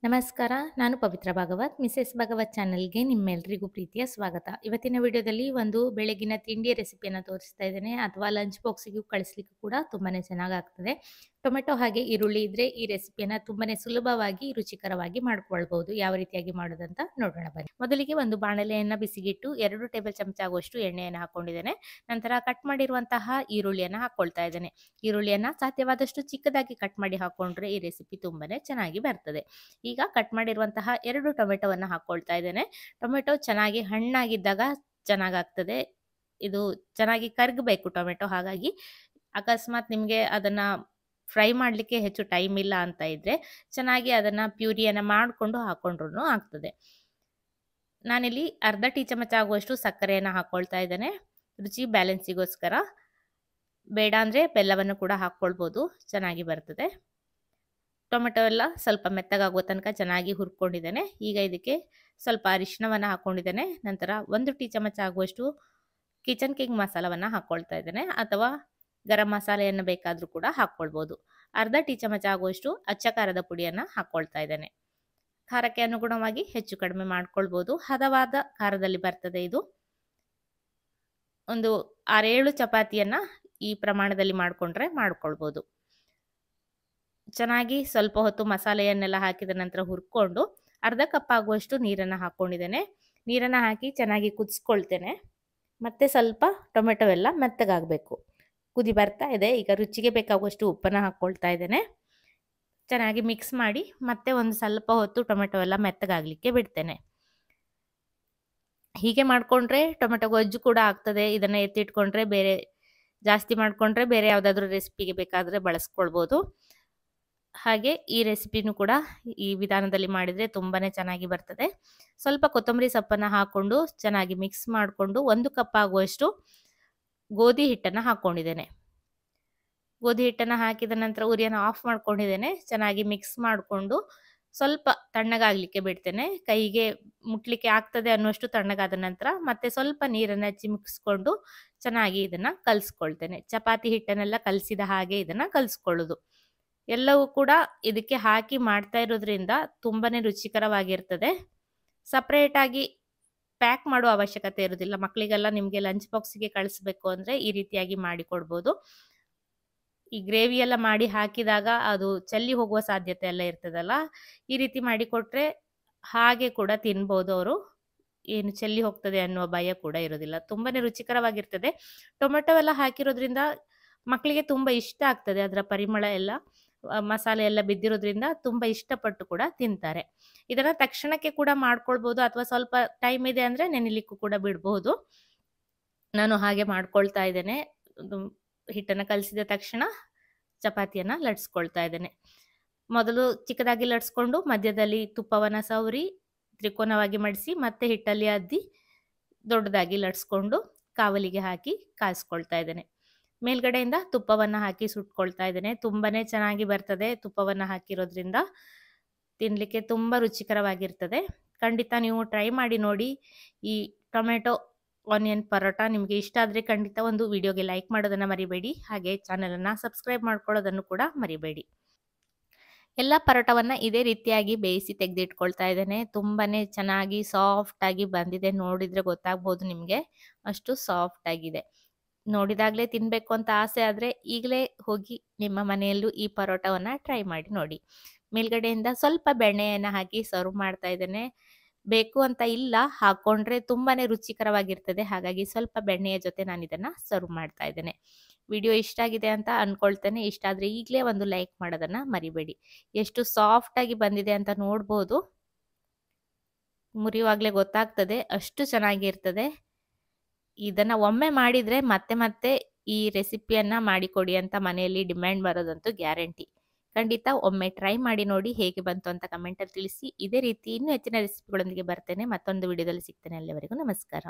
ನಮಸ್ಕಾರ. ನಾನು ಪವಿತ್ರ ಭಾಗವತ್. ಮಿಸೆಸ್ ಭಾಗವತ್ ಚಾನೆಲ್‌ಗೆ ನಿಮ್ಮೆಲ್ರಿಗೂ ಪ್ರೀತಿಯ ಸ್ವಾಗತ. ಇವತ್ತಿನ ವಿಡಿಯೋದಲ್ಲಿ ಒಂದು ಬೆಳಗಿನ ತಿಂಡಿಯ ರೆಸಿಪಿಯನ್ನ ತೋರಿಸ್ತಾ ಇದ್ದೇನೆ ಅಥವಾ ಲಂಚ್ ಬಾಕ್ಸಿಗೂ ಕಳಿಸ್ಲಿಕ್ಕೂ ಕೂಡ ತುಂಬಾನೇ ಚೆನ್ನಾಗಾಗ್ತದೆ. ಟೊಮೆಟೊ ಹಾಗೆ ಈರುಳ್ಳಿ ಇದ್ರೆ ಈ ರೆಸಿಪಿಯನ್ನ ತುಂಬಾನೇ ಸುಲಭವಾಗಿ, ರುಚಿಕರವಾಗಿ ಮಾಡ್ಕೊಳ್ಬಹುದು. ಯಾವ ರೀತಿಯಾಗಿ ಮಾಡೋದಂತ ನೋಡೋಣ ಬನ್ನಿ. ಮೊದಲಿಗೆ ಒಂದು ಬಾಣಲೆಯನ್ನ ಬಿಸಿಗಿಟ್ಟು 2 ಟೇಬಲ್ ಚಮಚ ಆಗುವಷ್ಟು ಎಣ್ಣೆಯನ್ನ ಹಾಕೊಂಡಿದ್ದೇನೆ. ನಂತರ ಕಟ್ ಮಾಡಿರುವಂತಹ ಈರುಳ್ಳಿಯನ್ನ ಹಾಕೊಳ್ತಾ ಇದ್ದೇನೆ. ಈರುಳ್ಳಿಯನ್ನ ಸಾಧ್ಯವಾದಷ್ಟು ಚಿಕ್ಕದಾಗಿ ಕಟ್ ಮಾಡಿ ಹಾಕೊಂಡ್ರೆ ಈ ರೆಸಿಪಿ ತುಂಬಾನೇ ಚೆನ್ನಾಗಿ ಬರ್ತದೆ. ಈಗ ಕಟ್ ಮಾಡಿರುವಂತಹ 2 ಟೊಮೆಟೊವನ್ನು ಹಾಕೊಳ್ತಾ ಇದ್ದೇನೆ. ಟೊಮೆಟೊ ಚೆನ್ನಾಗಿ ಹಣ್ಣಾಗಿದ್ದಾಗ ಚೆನ್ನಾಗಾಗ್ತದೆ. ಇದು ಚೆನ್ನಾಗಿ ಕರಗಬೇಕು ಟೊಮೆಟೊ. ಹಾಗಾಗಿ ಅಕಸ್ಮಾತ್ ನಿಮಗೆ ಅದನ್ನ ಫ್ರೈ ಮಾಡಲಿಕ್ಕೆ ಹೆಚ್ಚು ಟೈಮ್ ಇಲ್ಲ ಅಂತ ಇದ್ರೆ ಚೆನ್ನಾಗಿ ಅದನ್ನ ಪ್ಯೂರಿಯನ್ನ ಮಾಡಿಕೊಂಡು ಹಾಕೊಂಡ್ರು ಆಗ್ತದೆ. ನಾನಿಲ್ಲಿ ಅರ್ಧ ಟೀ ಚಮಚ ಆಗುವಷ್ಟು ಸಕ್ಕರೆಯನ್ನ ಹಾಕೊಳ್ತಾ ಇದ್ದೇನೆ, ರುಚಿ ಬ್ಯಾಲೆನ್ಸಿಗೋಸ್ಕರ. ಬೇಡ ಅಂದ್ರೆ ಬೆಲ್ಲವನ್ನು ಕೂಡ ಹಾಕೊಳ್ಬೋದು, ಚೆನ್ನಾಗಿ ಬರ್ತದೆ. ಟೊಮೆಟೊ ಎಲ್ಲ ಸ್ವಲ್ಪ ಮೆತ್ತಗಾಗುವ ತನಕ ಚೆನ್ನಾಗಿ ಹುರ್ಕೊಂಡಿದ್ದೇನೆ. ಈಗ ಇದಕ್ಕೆ ಸ್ವಲ್ಪ ಅರಿಶಿಣವನ್ನು ಹಾಕೊಂಡಿದ್ದೇನೆ. ನಂತರ 1 ಟೀ ಚಮಚ ಆಗುವಷ್ಟು ಕಿಚನ್ ಕಿಂಗ್ ಮಸಾಲವನ್ನು ಹಾಕೊಳ್ತಾ ಇದ್ದೇನೆ, ಅಥವಾ ಗರಂ ಮಸಾಲೆಯನ್ನು ಬೇಕಾದರೂ ಕೂಡ ಹಾಕ್ಕೊಳ್ಬೋದು. ಅರ್ಧ ಟೀ ಚಮಚ ಆಗುವಷ್ಟು ಅಚ್ಚ ಖಾರದ ಪುಡಿಯನ್ನು ಹಾಕ್ಕೊಳ್ತಾ ಇದ್ದೇನೆ. ಖಾರಕ್ಕೆ ಅನುಗುಣವಾಗಿ ಹೆಚ್ಚು ಕಡಿಮೆ ಮಾಡ್ಕೊಳ್ಬೋದು. ಹದವಾದ ಖಾರದಲ್ಲಿ ಬರ್ತದೆ ಇದು. ಒಂದು 6-7 ಚಪಾತಿಯನ್ನ ಈ ಪ್ರಮಾಣದಲ್ಲಿ ಮಾಡಿಕೊಂಡ್ರೆ ಮಾಡ್ಕೊಳ್ಬೋದು. ಚೆನ್ನಾಗಿ ಸ್ವಲ್ಪ ಹೊತ್ತು ಮಸಾಲೆಯನ್ನೆಲ್ಲ ಹಾಕಿದ ನಂತರ ಹುರ್ಕೊಂಡು ಅರ್ಧ ಕಪ್ ಆಗುವಷ್ಟು ನೀರನ್ನು ಹಾಕ್ಕೊಂಡಿದ್ದೇನೆ. ನೀರನ್ನು ಹಾಕಿ ಚೆನ್ನಾಗಿ ಕುದಿಸ್ಕೊಳ್ತೇನೆ. ಮತ್ತೆ ಸ್ವಲ್ಪ ಟೊಮೆಟೊ ಎಲ್ಲ ಮೆತ್ತಗಾಗಬೇಕು. ಕುದಿ ಬರ್ತಾ ಇದೆ. ಈಗ ರುಚಿಗೆ ಬೇಕಾಗುವಷ್ಟು ಉಪ್ಪನ್ನು ಹಾಕ್ಕೊಳ್ತಾ ಇದ್ದೇನೆ. ಚೆನ್ನಾಗಿ ಮಿಕ್ಸ್ ಮಾಡಿ ಮತ್ತೆ ಒಂದು ಸ್ವಲ್ಪ ಹೊತ್ತು ಟೊಮೆಟೊ ಎಲ್ಲ ಮೆತ್ತಗಾಗಲಿಕ್ಕೆ ಬಿಡ್ತೇನೆ. ಹೀಗೆ ಮಾಡಿಕೊಂಡ್ರೆ ಟೊಮೆಟೊ ಗೊಜ್ಜು ಕೂಡ ಆಗ್ತದೆ. ಇದನ್ನು ಎತ್ತಿಟ್ಕೊಂಡ್ರೆ ಜಾಸ್ತಿ ಮಾಡಿಕೊಂಡ್ರೆ ಬೇರೆ ಯಾವುದಾದ್ರೂ ರೆಸಿಪಿಗೆ ಬೇಕಾದರೆ ಬಳಸ್ಕೊಳ್ಬೋದು. ಹಾಗೆ ಈ ರೆಸಿಪಿನೂ ಕೂಡ ಈ ವಿಧಾನದಲ್ಲಿ ಮಾಡಿದರೆ ತುಂಬಾನೇ ಚೆನ್ನಾಗಿ ಬರ್ತದೆ. ಸ್ವಲ್ಪ ಕೊತ್ತಂಬರಿ ಸೊಪ್ಪನ್ನು ಹಾಕೊಂಡು ಚೆನ್ನಾಗಿ ಮಿಕ್ಸ್ ಮಾಡಿಕೊಂಡು 1 ಕಪ್ ಆಗುವಷ್ಟು ಗೋಧಿ ಹಿಟ್ಟನ್ನು ಹಾಕ್ಕೊಂಡಿದ್ದೇನೆ. ಗೋಧಿ ಹಿಟ್ಟನ್ನು ಹಾಕಿದ ನಂತರ ಉರಿಯನ್ನು ಆಫ್ ಮಾಡ್ಕೊಂಡಿದ್ದೇನೆ. ಚೆನ್ನಾಗಿ ಮಿಕ್ಸ್ ಮಾಡಿಕೊಂಡು ಸ್ವಲ್ಪ ತಣ್ಣಗಾಗಲಿಕ್ಕೆ ಬಿಡ್ತೇನೆ. ಕೈಗೆ ಮುಟ್ಲಿಕ್ಕೆ ಆಗ್ತದೆ ಅನ್ನುವಷ್ಟು ತಣ್ಣಗಾದ ನಂತರ ಮತ್ತೆ ಸ್ವಲ್ಪ ನೀರನ್ನು ಚಿಮುಕಿಸ್ಕೊಂಡು ಚೆನ್ನಾಗಿ ಇದನ್ನು ಕಲಿಸ್ಕೊಳ್ತೇನೆ. ಚಪಾತಿ ಹಿಟ್ಟನ್ನೆಲ್ಲ ಕಲಸಿದ ಹಾಗೆ ಇದನ್ನು ಕಲಿಸ್ಕೊಳ್ಳೋದು. ಎಲ್ಲವೂ ಕೂಡ ಇದಕ್ಕೆ ಹಾಕಿ ಮಾಡ್ತಾ ಇರೋದ್ರಿಂದ ತುಂಬಾನೇ ರುಚಿಕರವಾಗಿರ್ತದೆ. ಸಪ್ರೇಟ್ ಆಗಿ ಪ್ಯಾಕ್ ಮಾಡುವ ಅವಶ್ಯಕತೆ ಇರೋದಿಲ್ಲ. ಮಕ್ಕಳಿಗೆಲ್ಲ ನಿಮಗೆ ಲಂಚ್ ಬಾಕ್ಸಿಗೆ ಕಳಿಸ್ಬೇಕು ಅಂದರೆ ಈ ರೀತಿಯಾಗಿ ಮಾಡಿಕೊಡ್ಬೋದು. ಈ ಗ್ರೇವಿ ಎಲ್ಲ ಮಾಡಿ ಹಾಕಿದಾಗ ಅದು ಚೆಲ್ಲಿ ಹೋಗುವ ಸಾಧ್ಯತೆ ಎಲ್ಲ ಇರ್ತದಲ್ಲ, ಈ ರೀತಿ ಮಾಡಿಕೊಟ್ರೆ ಹಾಗೆ ಕೂಡ ತಿನ್ಬೋದು ಅವರು. ಏನು ಚೆಲ್ಲಿ ಹೋಗ್ತದೆ ಅನ್ನುವ ಭಯ ಕೂಡ ಇರೋದಿಲ್ಲ. ತುಂಬಾನೇ ರುಚಿಕರವಾಗಿರ್ತದೆ. ಟೊಮೆಟೊ ಎಲ್ಲ ಹಾಕಿರೋದ್ರಿಂದ ಮಕ್ಕಳಿಗೆ ತುಂಬ ಇಷ್ಟ ಆಗ್ತದೆ. ಅದರ ಪರಿಮಳ ಎಲ್ಲ, ಮಸಾಲೆ ಎಲ್ಲ ಬಿದ್ದಿರೋದ್ರಿಂದ ತುಂಬ ಇಷ್ಟಪಟ್ಟು ಕೂಡ ತಿಂತಾರೆ. ಇದನ್ನು ತಕ್ಷಣಕ್ಕೆ ಕೂಡ ಮಾಡ್ಕೊಳ್ಬೋದು, ಅಥವಾ ಸ್ವಲ್ಪ ಟೈಮ್ ಇದೆ ಅಂದರೆ ನೆನೆಲಿಕ್ಕೂ ಕೂಡ ಬಿಡ್ಬೋದು. ನಾನು ಹಾಗೆ ಮಾಡ್ಕೊಳ್ತಾ ಇದ್ದೇನೆ. ಹಿಟ್ಟನ್ನು ಕಲಸಿದ ತಕ್ಷಣ ಚಪಾತಿಯನ್ನು ಲಟ್ಸ್ಕೊಳ್ತಾ ಇದ್ದೇನೆ. ಮೊದಲು ಚಿಕ್ಕದಾಗಿ ಲಟ್ಸ್ಕೊಂಡು ಮಧ್ಯದಲ್ಲಿ ತುಪ್ಪವನ್ನು ಸವರಿ ತ್ರಿಕೋನವಾಗಿ ಮಡಿಸಿ ಮತ್ತೆ ಹಿಟ್ಟಲ್ಲಿ ಅದ್ದಿ ದೊಡ್ಡದಾಗಿ ಲಟ್ಸ್ಕೊಂಡು ಕಾವಲಿಗೆ ಹಾಕಿ ಕಾಯಿಸ್ಕೊಳ್ತಾ ಇದ್ದೇನೆ. ಮೇಲ್ಗಡೆಯಿಂದ ತುಪ್ಪವನ್ನು ಹಾಕಿ ಸುಟ್ಕೊಳ್ತಾ ಇದ್ದೇನೆ. ತುಂಬಾನೇ ಚೆನ್ನಾಗಿ ಬರ್ತದೆ. ತುಪ್ಪವನ್ನು ಹಾಕಿರೋದ್ರಿಂದ ತಿನ್ನಲಿಕ್ಕೆ ತುಂಬ ರುಚಿಕರವಾಗಿರ್ತದೆ. ಖಂಡಿತ ನೀವು ಟ್ರೈ ಮಾಡಿ ನೋಡಿ. ಈ ಟೊಮೆಟೊ ಆನಿಯನ್ ಪರೋಟ ನಿಮಗೆ ಇಷ್ಟ ಆದರೆ ಖಂಡಿತ ಒಂದು ವಿಡಿಯೋಗೆ ಲೈಕ್ ಮಾಡೋದನ್ನು ಮರಿಬೇಡಿ. ಹಾಗೆ ಚಾನಲನ್ನು ಸಬ್ಸ್ಕ್ರೈಬ್ ಮಾಡ್ಕೊಳ್ಳೋದನ್ನು ಕೂಡ ಮರಿಬೇಡಿ. ಎಲ್ಲ ಪರೋಟವನ್ನು ಇದೇ ರೀತಿಯಾಗಿ ಬೇಯಿಸಿ ತೆಗೆದಿಟ್ಕೊಳ್ತಾ ಇದ್ದೇನೆ. ತುಂಬಾನೇ ಚೆನ್ನಾಗಿ ಸಾಫ್ಟ್ ಆಗಿ ಬಂದಿದೆ. ನೋಡಿದ್ರೆ ಗೊತ್ತಾಗ್ಬೋದು ನಿಮಗೆ, ಅಷ್ಟು ಸಾಫ್ಟ್ ಆಗಿದೆ. ನೋಡಿದಾಗಲೇ ತಿನ್ನಬೇಕು ಅಂತ ಆಸೆ ಆದರೆ ಈಗಲೇ ಹೋಗಿ ನಿಮ್ಮ ಮನೆಯಲ್ಲೂ ಈ ಪರೋಟವನ್ನು ಟ್ರೈ ಮಾಡಿ ನೋಡಿ. ಮೇಲ್ಗಡೆಯಿಂದ ಸ್ವಲ್ಪ ಬೆಣ್ಣೆಯನ್ನು ಹಾಕಿ ಸರ್ವ್ ಮಾಡ್ತಾ ಇದ್ದೇನೆ. ಬೇಕು ಅಂತ ಇಲ್ಲ, ಹಾಕೊಂಡ್ರೆ ತುಂಬಾನೇ ರುಚಿಕರವಾಗಿರ್ತದೆ. ಹಾಗಾಗಿ ಸ್ವಲ್ಪ ಬೆಣ್ಣೆಯ ಜೊತೆ ನಾನು ಇದನ್ನು ಸರ್ವ್ ಮಾಡ್ತಾ ಇದ್ದೇನೆ. ವಿಡಿಯೋ ಇಷ್ಟ ಆಗಿದೆ ಅಂತ ಅಂದ್ಕೊಳ್ತೇನೆ. ಇಷ್ಟ ಆದರೆ ಈಗಲೇ ಒಂದು ಲೈಕ್ ಮಾಡೋದನ್ನು ಮರಿಬೇಡಿ. ಎಷ್ಟು ಸಾಫ್ಟ್ ಆಗಿ ಬಂದಿದೆ ಅಂತ ನೋಡ್ಬೋದು. ಮುರಿಯುವಾಗಲೇ ಗೊತ್ತಾಗ್ತದೆ, ಅಷ್ಟು ಚೆನ್ನಾಗಿರ್ತದೆ. ಇದನ್ನು ಒಮ್ಮೆ ಮಾಡಿದರೆ ಮತ್ತೆ ಮತ್ತೆ ಈ ರೆಸಿಪಿಯನ್ನು ಮಾಡಿಕೊಡಿ ಅಂತ ಮನೆಯಲ್ಲಿ ಡಿಮ್ಯಾಂಡ್ ಬರೋದಂತೂ ಗ್ಯಾರಂಟಿ. ಖಂಡಿತ ಒಮ್ಮೆ ಟ್ರೈ ಮಾಡಿ ನೋಡಿ. ಹೇಗೆ ಬಂತು ಅಂತ ಕಮೆಂಟಲ್ಲಿ ತಿಳಿಸಿ. ಇದೇ ರೀತಿ ಇನ್ನೂ ಹೆಚ್ಚಿನ ರೆಸಿಪಿಗಳೊಂದಿಗೆ ಬರ್ತೇನೆ. ಮತ್ತೊಂದು ವಿಡಿಯೋದಲ್ಲಿ ಸಿಗ್ತೇನೆ. ಅಲ್ಲಿವರೆಗೂ ನಮಸ್ಕಾರ.